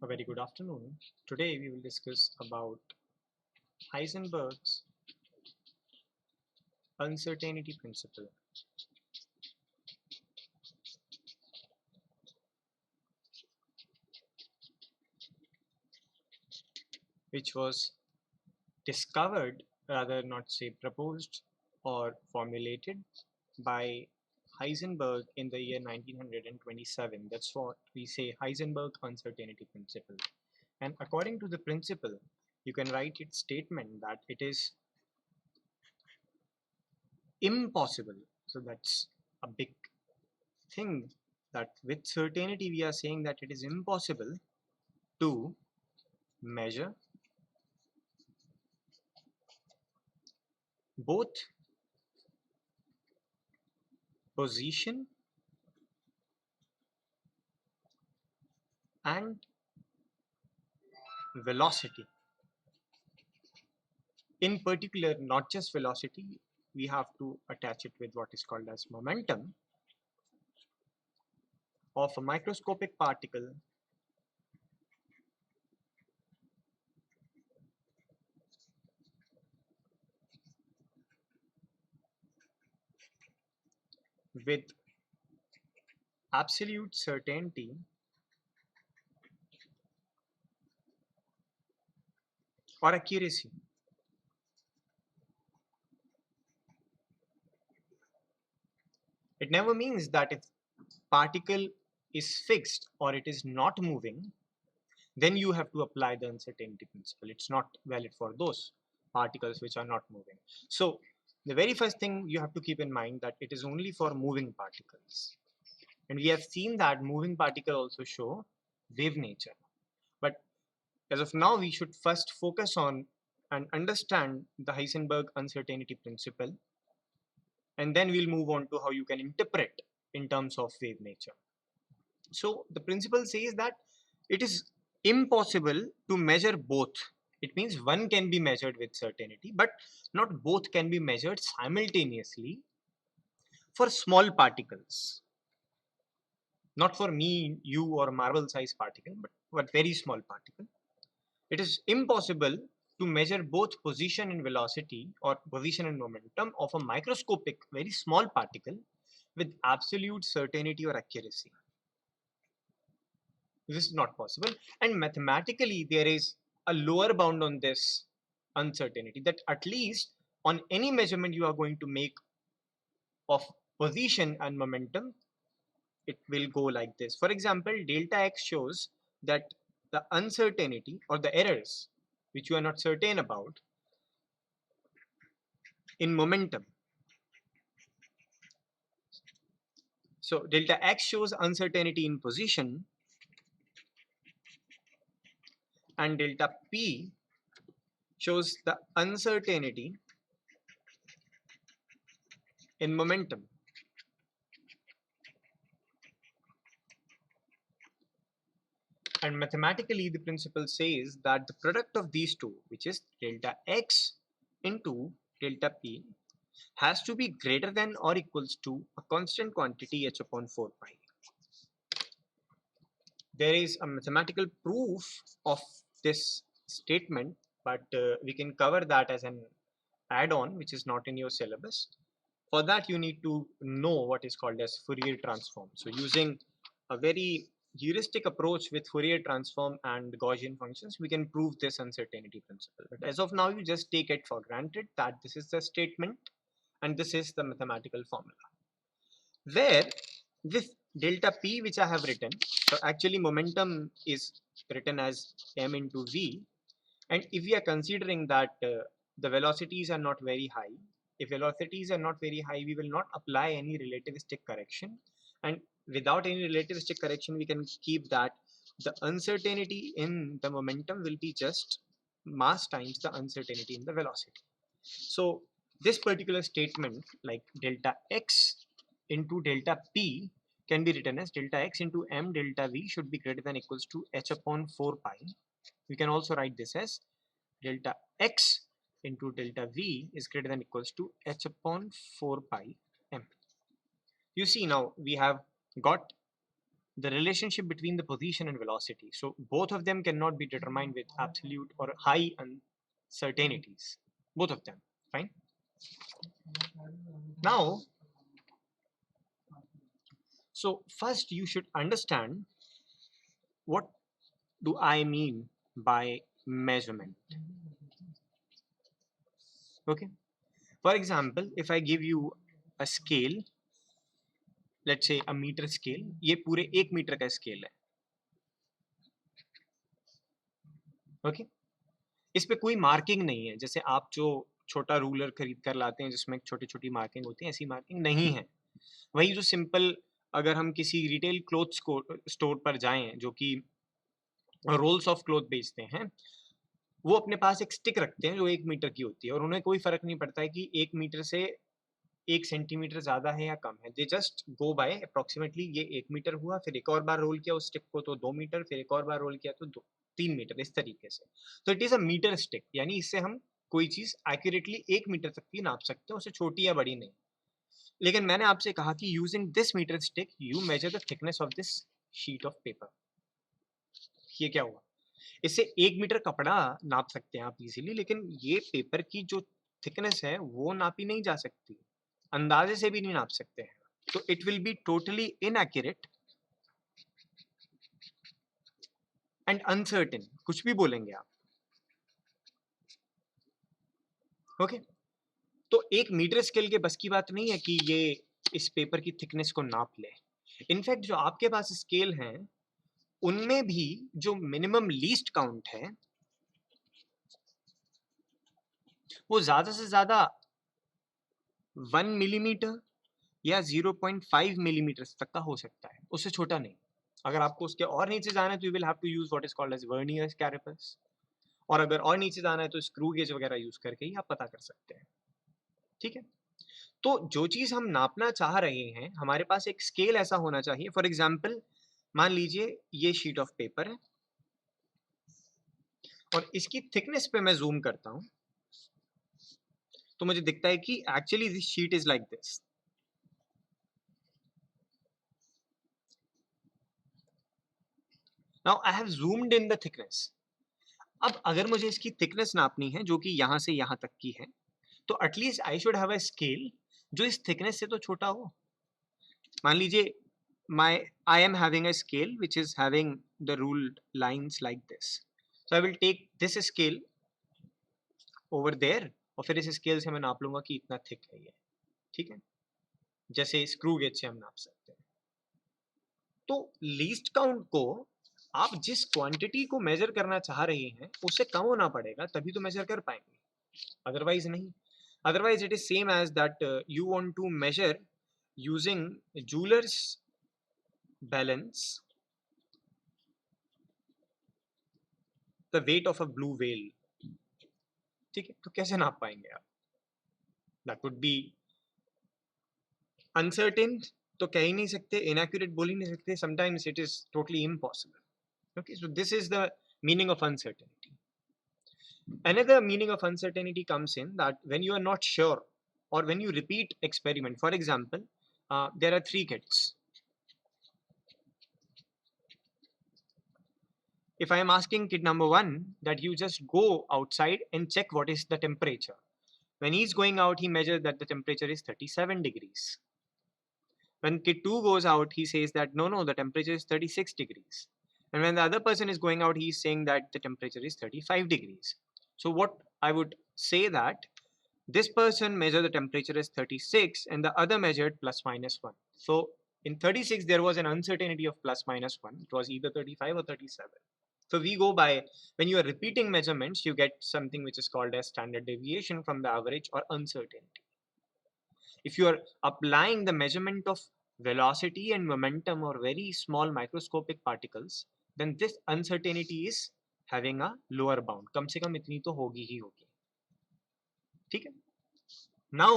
A very good afternoon. Today we will discuss about Heisenberg's uncertainty principle, which was discovered, rather not say proposed or formulated by Heisenberg in the year 1927. That's what we say Heisenberg uncertainty principle. And according to the principle, you can write its statement that it is impossible. So that's a big thing, that with certainty we are saying that it is impossible to measure both position and velocity. In particular, not just velocity, we have to attach it with what is called as momentum of a microscopic particle with absolute certainty or accuracy. It never means that if particle is fixed or it is not moving, then you have to apply the uncertainty principle. It's not valid for those particles which are not moving. So the very first thing you have to keep in mind that it is only for moving particles. And we have seen that moving particles also show wave nature. But as of now, we should first focus on and understand the Heisenberg uncertainty principle, and then we'll move on to how you can interpret in terms of wave nature. So the principle says that it is impossible to measure both. It means one can be measured with certainty, but not both can be measured simultaneously for small particles. Not for me, you, or marble size particle, but very small particle. It is impossible to measure both position and velocity or position and momentum of a microscopic, very small particle with absolute certainty or accuracy. This is not possible. And mathematically, there is a lower bound on this uncertainty, that at least on any measurement you are going to make of position and momentum, it will go like this. For example, delta x shows that the uncertainty or the errors which you are not certain about in momentum. So delta x shows uncertainty in position, and delta p shows the uncertainty in momentum. And mathematically, the principle says that the product of these two, which is delta x into delta p, has to be greater than or equals to a constant quantity h upon 4 pi. There is a mathematical proof of this statement, but we can cover that as an add-on which is not in your syllabus. For that, you need to know what is called as Fourier transform. So using a very heuristic approach with Fourier transform and Gaussian functions, we can prove this uncertainty principle. But as of now, you just take it for granted that this is the statement and this is the mathematical formula. Where this delta p which I have written, so actually momentum is written as m into v, and if we are considering that the velocities are not very high, if velocities are not very high, we will not apply any relativistic correction, and without any relativistic correction we can keep that the uncertainty in the momentum will be just mass times the uncertainty in the velocity. So this particular statement, like delta x into delta p, can be written as delta x into m delta v should be greater than equals to h upon 4 pi. We can also write this as delta x into delta v is greater than equals to h upon 4 pi m. You see, now we have got the relationship between the position and velocity. So both of them cannot be determined with absolute or high uncertainties. Both of them. Fine. Now, so first you should understand what do I mean by measurement. Okay. For example, if I give you a scale, let's say a meter scale, ये पूरे 1 metre का scale है. Okay. इस पे कोई marking नहीं है, जैसे आप जो छोटा रूलर खरीद कर लाते हैं जिसमें छोटी छोटी मार्किंग होती है, ऐसी मार्किंग नहीं है. वही जो सिंपल, अगर हम किसी रिटेल क्लोथ्स को स्टोर पर जाएं जो कि रोल्स ऑफ क्लोथ बेचते हैं, वो अपने पास एक स्टिक रखते हैं जो 1 मीटर की होती है और उन्हें कोई फर्क नहीं पड़ता है कि 1 मीटर से 1 सेंटीमीटर ज्यादा है या कम है. They just go by approximately, ये 1 मीटर हुआ, फिर एक और बार रोल किया उस स्टिक को तो 2 मीटर, फिर एक और बार रोल किया तो 3 मीटर, इस तरीके से. तो it is a metre stick, यानी इससे हम कोई चीज एक्यूरेटली 1 मीटर तक की नाप सकते हैं, उससे छोटी या बड़ी नहीं. लेकिन मैंने आपसे कहा कि using this metre stick you measure the thickness of this sheet of paper. ये क्या हुआ? इससे 1 मीटर कपड़ा नाप सकते हैं आप इजीली, लेकिन ये पेपर की जो थिकनेस है वो नापी नहीं जा सकती, अंदाजे से भी नहीं नाप सकते हैं. तो it will be totally inaccurate and uncertain, कुछ भी बोलेंगे आप. ओके. तो 1 मीटर स्केल के बस की बात नहीं है कि ये इस पेपर की थिकनेस को नाप ले. इनफैक्ट जो आपके पास स्केल हैं उनमें भी जो मिनिमम लीस्ट काउंट है वो ज्यादा से ज्यादा 1 मिलीमीटर या 0.5 मिलीमीटर तक का हो सकता है, उससे छोटा नहीं. अगर आपको उसके और नीचे जाना है तो you will have to use what is called as vernier callipers, और अगर और नीचे जाना है तो स्क्रू गेज वगैरह यूज करके ही आप पता कर सकते हैं. ठीक है. तो जो चीज हम नापना चाह रहे हैं, हमारे पास एक स्केल ऐसा होना चाहिए. फॉर एग्जाम्पल, मान लीजिए ये शीट ऑफ पेपर है और इसकी थिकनेस पे मैं जूम करता हूं तो मुझे दिखता है कि actually this sheet is like this. Now I have zoomed in the thickness. अब अगर मुझे इसकी थिकनेस नापनी है जो कि यहां से यहां तक की है, तो at least I should have a scale जो इस थिकनेस से तो छोटा हो. मान लीजिए I am having a scale which is having the ruled lines like this. So I will take this scale over there और फिर इस स्केल से मैं नाप लूंगा कि इतना थिक है ये. ठीक है. जैसे स्क्रू गेज से हम नाप सकते हैं. तो लीस्ट काउंट को आप जिस क्वांटिटी को मेजर करना चाह रहे हैं उससे कम होना पड़ेगा, तभी तो मेजर कर पाएंगे, अदरवाइज नहीं. Otherwise it is same as that you want to measure using jewellers balance the weight of a blue whale. ठीक है. तो कैसे नाप पाएंगे आप? दैट वुड बी अनसर्टेन, तो कह ही नहीं सकते, इनएक्यूरेट बोल ही नहीं सकते, sometimes it is totally impossible. Okay, so this is the meaning of uncertainty. Another meaning of uncertainty comes in that when you are not sure or when you repeat experiment. For example, there are 3 kids. If I am asking kid number 1 that you just go outside and check what is the temperature. When he is going out, he measures that the temperature is 37 degrees. When kid 2 goes out, he says that no, the temperature is 36 degrees. And when the other person is going out, he is saying that the temperature is 35 degrees. So what I would say that this person measured the temperature as 36 and the other measured plus minus 1. So in 36, there was an uncertainty of plus minus 1. It was either 35 or 37. So we go by, when you are repeating measurements, you get something which is called as standard deviation from the average or uncertainty. If you are applying the measurement of velocity and momentum or very small microscopic particles, then this uncertainty is having a lower bound. कम से कम इतनी तो होगी ही होगी. ठीक है. Now,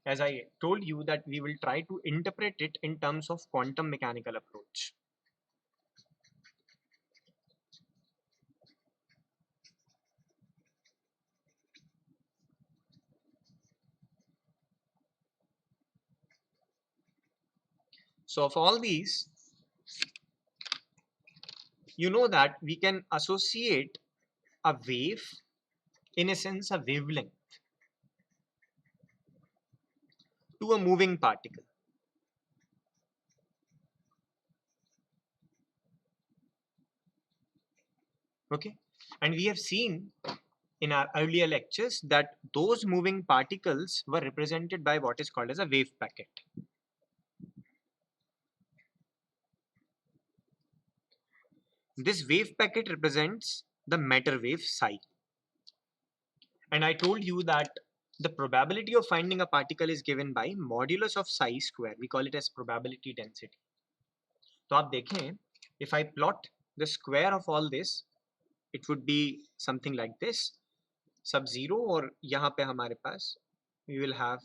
as I told you that we will try to interpret it in terms of quantum mechanical approach. So of all these, you know that we can associate a wave, in a sense a wavelength, to a moving particle. Okay, and we have seen in our earlier lectures that those moving particles were represented by what is called as a wave packet. This wave packet represents the matter wave psi. And I told you that the probability of finding a particle is given by modulus of psi square. We call it as probability density. तो आप देखें, if I plot the square of all this, it would be something like this, sub zero, और यहाँ पे हमारे पास we will have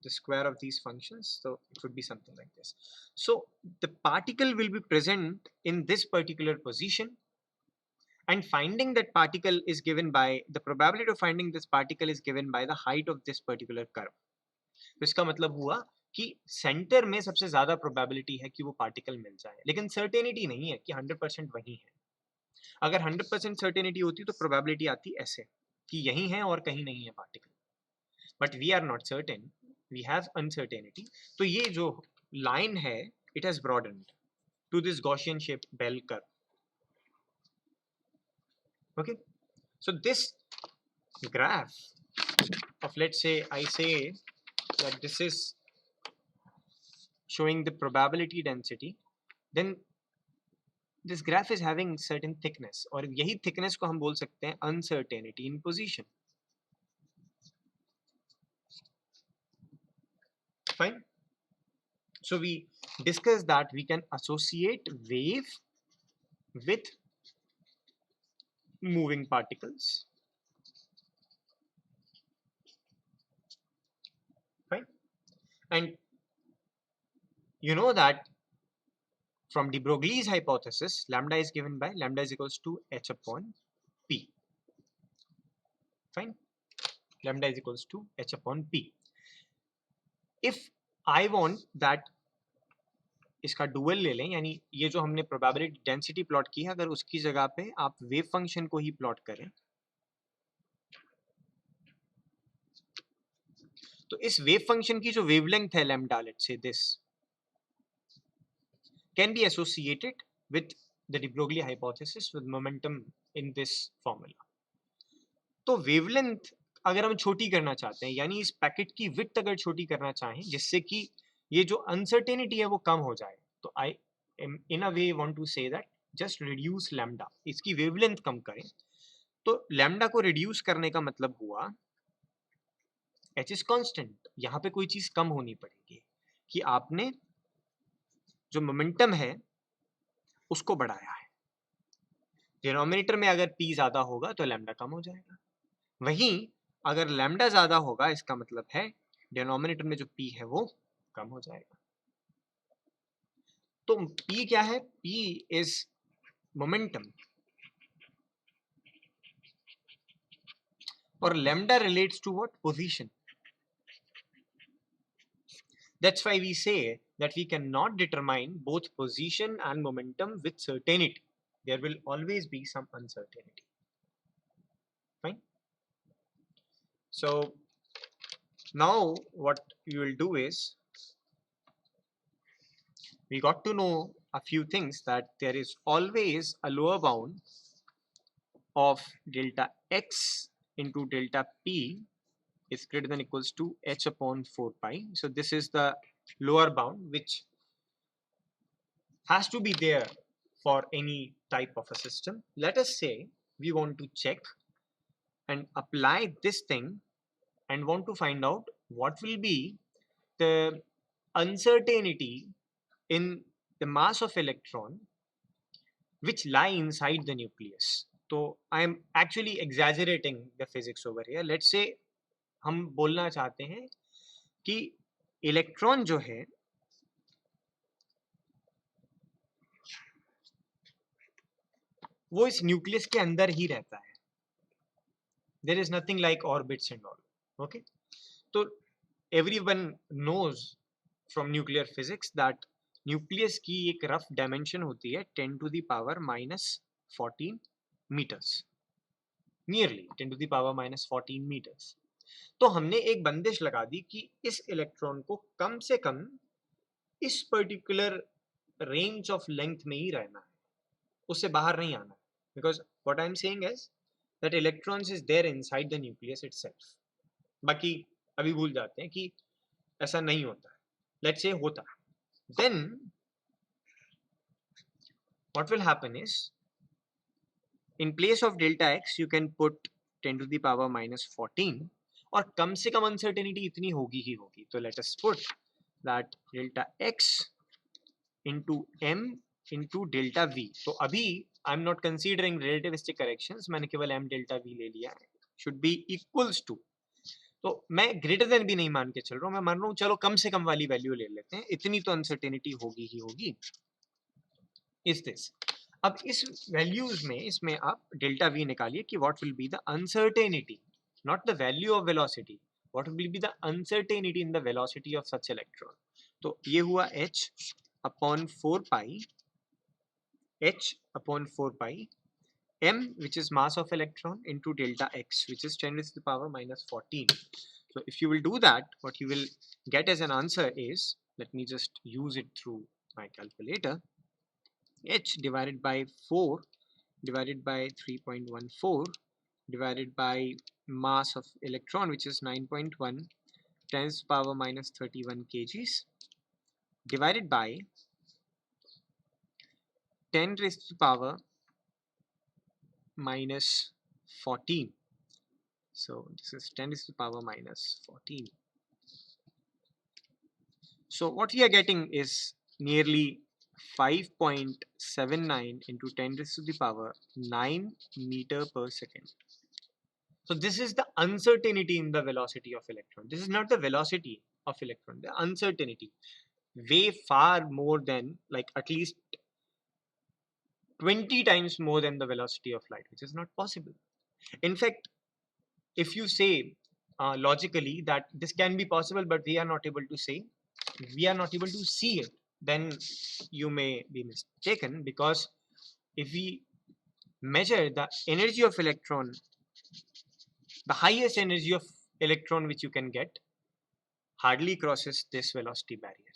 the square of these functions, so it would be something like this. So the particle will be present in this particular position, and finding that particle is given by the probability of finding this particle is given by the height of this particular curve. तो इसका मतलब हुआ कि centre में सबसे ज्यादा probability है कि वो पार्टिकल मिल जाए, लेकिन सर्टेनिटी नहीं है कि 100% वही है. अगर 100% सर्टेनिटी होती तो प्रोबेबिलिटी आती ऐसे कि यही है और कहीं नहीं है particle, but we are not certain, we have uncertainty. तो ये जो लाइन है, it has broadened to this Gaussian shape bell curve. Okay, so this graph of, let's say I say that this is showing the probability density, then this graph is having certain thickness, और यही thickness को हम बोल सकते हैं uncertainty in position. Fine. So we discussed that we can associate wave with moving particles. Fine. And you know that from de Broglie's hypothesis, lambda is given by lambda is equals to h upon p. Fine. Lambda is equals to h upon p. If I want that इसका dual ले लें, यानी ये जो हमने probability density plot की है, अगर उसकी जगह पे आप वेव फंक्शन को ही प्लॉट करें, तो इस वेव फंक्शन की जो वेवलेंथ है lambda, let's say this can be associated with the de Broglie hypothesis with momentum in this formula. तो वेवलेंथ अगर हम छोटी करना चाहते हैं, यानी इस पैकेट की विड्थ अगर छोटी करना चाहें जिससे कि ये जो अनसर्टेनिटी है वो कम हो जाए, तो I in a way want to say that just reduce lambda, इसकी वेवलेंथ कम करें. तो लैम्डा को रिड्यूस करने का मतलब हुआ एच इज कांस्टेंट, यहाँ पे कोई चीज कम होनी पड़ेगी कि आपने जो मोमेंटम है उसको बढ़ाया है. डिनोमिनेटर में अगर पी ज्यादा होगा तो लैम्डा कम हो जाएगा, वहीं अगर लैम्डा ज्यादा होगा इसका मतलब है डिनोमिनेटर में जो पी है वो कम हो जाएगा. तो पी क्या है? पी इज मोमेंटम, और lambda relates to what? Position. That's why we say that we cannot determine both position and momentum with certainty. There will always be some uncertainty. Fine. So now what you will do is, we got to know a few things, that there is always a lower bound of delta x into delta p is greater than equals to h upon 4 pi. So this is the lower bound which has to be there for any type of a system. Let us say we want to check and apply this thing and want to find out what will be the uncertainty in the mass of electron which lie inside the nucleus. So I am actually exaggerating the physics over here. Let's say हम बोलना चाहते हैं कि electron जो है वो इस nucleus के अंदर ही रहता है. There is nothing like orbits and all. Okay, तो everyone knows from nuclear physics that nucleus की एक रफ डायमेंशन होती है 10 to the power minus 14 meters, nearly 10 to the power minus 14 meters। तो हमने एक बंदिश लगा दी कि इस इलेक्ट्रॉन को कम से कम इस पर्टिकुलर रेंज ऑफ लेंथ में ही रहना है, उससे बाहर नहीं आना है, because what I am saying is that electrons is there inside the nucleus itself. बाकी अभी भूल जाते हैं कि ऐसा नहीं होता है, लेट्स से होता है, then what will happen is in place of delta x you can put 10 to the power minus 14 और कम से कम अनसर्टेनिटी इतनी होगी ही होगी। तो let us put that delta x into m into delta v। तो अभी I am not considering relativistic corrections, मैंने केवल m delta v ले लिया है, should be equals to, तो मैं ग्रेटर देन भी नहीं मान के चल रहा हूँ, मैं मान रहा हूँ चलो कम से कम वाली वैल्यू ले लेते हैं, इतनी तो अनसर्टेनिटी होगी ही होगी। इज दिस, अब इस वैल्यूज में इसमें आप डेल्टा वी निकालिए कि what will be the uncertainty, not the value of velocity, what will be the uncertainty in the velocity of such electron. तो ये हुआ h upon 4 pi, h upon 4 pi m which is mass of electron into delta x which is 10 to the power minus 14। So if you will do that, what you will get as an answer is, let me just use it through my calculator, h divided by 4 divided by 3.14 divided by mass of electron which is 9.1 10 to the power minus 31 kgs divided by 10 raised to the power minus 14. So this is 10 raised to the power minus 14. So what we are getting is nearly 5.79 into 10 raised to the power 9 meter per second. So this is the uncertainty in the velocity of electron. This is not the velocity of electron, the uncertainty. Way far more than, like at least 20 times more than the velocity of light, which is not possible. In fact, if you say logically that this can be possible, but we are not able to say, we are not able to see it, then you may be mistaken, because if we measure the energy of electron, the highest energy of electron which you can get hardly crosses this velocity barrier.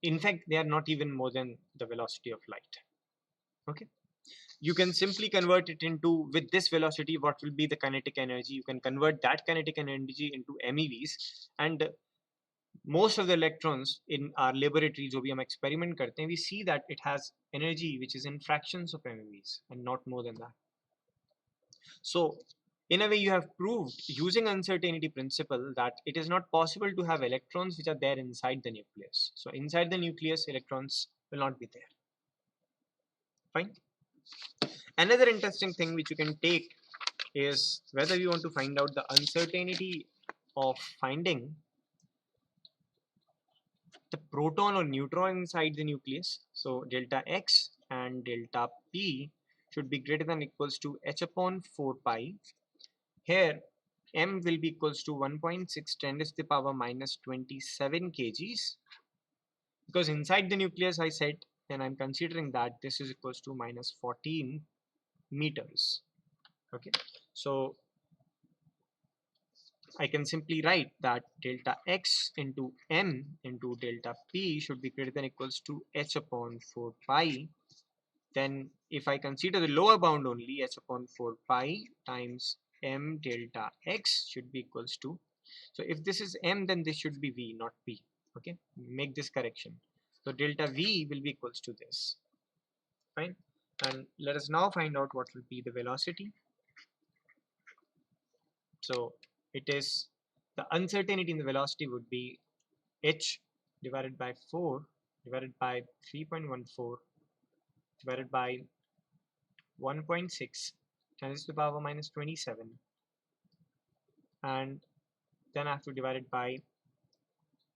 In fact, they are not even more than the velocity of light. Okay, you can simply convert it into, with this velocity, what will be the kinetic energy. You can convert that kinetic energy into MEVs, and most of the electrons in our laboratory जो भी हम experiment करते हैं, we see that it has energy which is in fractions of MEVs and not more than that. So in a way, you have proved using uncertainty principle that it is not possible to have electrons which are there inside the nucleus. So inside the nucleus, electrons will not be there. Fine. Another interesting thing which you can take is whether you want to find out the uncertainty of finding the proton or neutron inside the nucleus. So delta x and delta p should be greater than or equals to h upon 4 pi. Here m will be equals to 1.6 10 to the power minus 27 kgs, because inside the nucleus I said, and I'm considering that this is equals to minus 14 meters. Okay, so I can simply write that delta x into m into delta p should be greater than or equals to h upon 4 pi. Then if I consider the lower bound only, h upon 4 pi times m delta x should be equals to, so if this is m, then this should be v, not p. Okay, make this correction. So delta v will be equals to this. Fine. And let us now find out what will be the velocity. So it is, the uncertainty in the velocity would be h divided by 4 divided by 3.14 divided by 1.6 10 to the power minus 27, and then I have to divide it by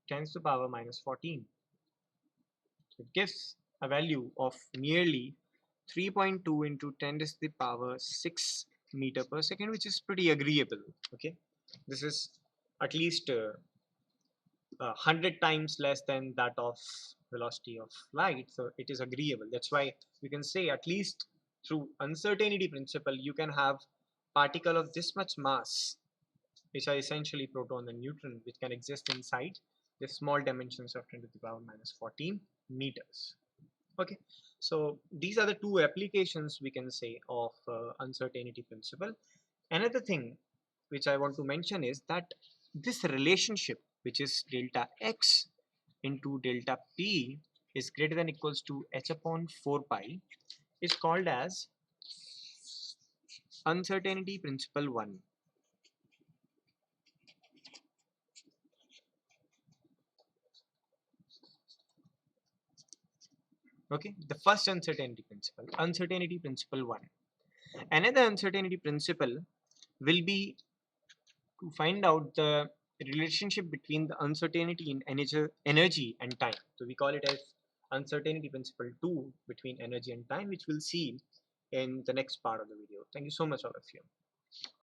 10 to the power minus 14. So it gives a value of nearly 3.2 into 10 to the power 6 meter per second, which is pretty agreeable. Okay, this is at least 100 times less than that of velocity of light, so it is agreeable. That's why you can say, at least through uncertainty principle, you can have particle of this much mass, which are essentially proton and neutron, which can exist inside the small dimensions of 10 to the power minus 14 meters. Okay, so these are the two applications we can say of uncertainty principle. Another thing which I want to mention is that this relationship, which is delta x into delta p is greater than equals to h upon 4 pi, is called as uncertainty principle 1. Okay, the first uncertainty principle 1. Another uncertainty principle will be to find out the relationship between the uncertainty in energy and time. So we call it as uncertainty principle 2 between energy and time, which we'll see in the next part of the video. Thank you so much, all of you.